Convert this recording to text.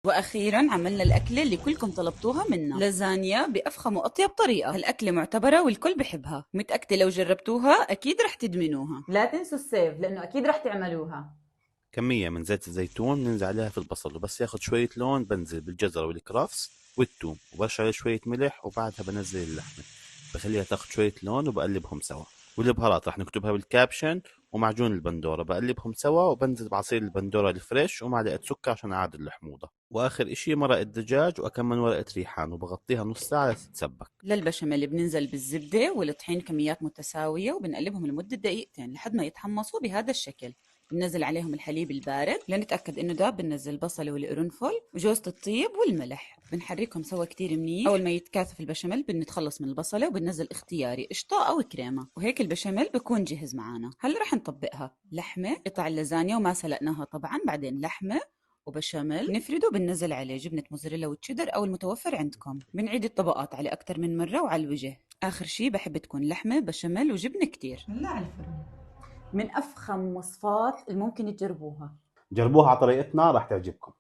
واخيرا عملنا الاكله اللي كلكم طلبتوها منا، لازانيا بافخم واطيب طريقه. هالاكله معتبره والكل بحبها، متاكده لو جربتوها اكيد رح تدمنوها. لا تنسوا السيف لانه اكيد رح تعملوها. كمية من زيت الزيتون بننزل عليها في البصل، وبس ياخد شوية لون بنزل بالجزر والكرفس والثوم، وبرش عليه شوية ملح، وبعدها بنزل اللحمة بخليها تاخد شوية لون وبقلبهم سوا. والبهارات رح نكتبها بالكابشن، ومعجون البندورة بقلبهم سوا، وبنزل بعصير البندورة الفريش ومعلقة سكر عشان أعادل الحموضة، وآخر إشي مرقة دجاج وكمان ورقة ريحان، وبغطيها نص ساعة لتتسبك. للبشاميل بننزل بالزبده والطحين كميات متساويه، وبنقلبهم لمده دقيقتين لحد ما يتحمصوا بهذا الشكل. بننزل عليهم الحليب البارد لنتأكد إنه داب. بننزل البصل والقرنفل وجوزة الطيب والملح، بنحركهم سوا كتير منيح. أول ما يتكاثف البشاميل بنتخلص من البصلة وبننزل اختياري قشطة أو كريمة، وهيك البشاميل بكون جاهز معانا. هلا رح نطبقها لحمة، قطع اللازانيا وما سلقناها طبعا، بعدين لحمة وبشاميل نفرده. بننزل عليه جبنة موزاريلا وتشيدر أو المتوفر عندكم. بنعيد الطبقات عليه أكتر من مرة وعلى الوجه. آخر شي بحب تكون لحمة بشاميل وجبنة كتير. هلا على الفرن. من أفخم وصفات اللي ممكن تجربوها. جربوها على طريقتنا رح تعجبكم.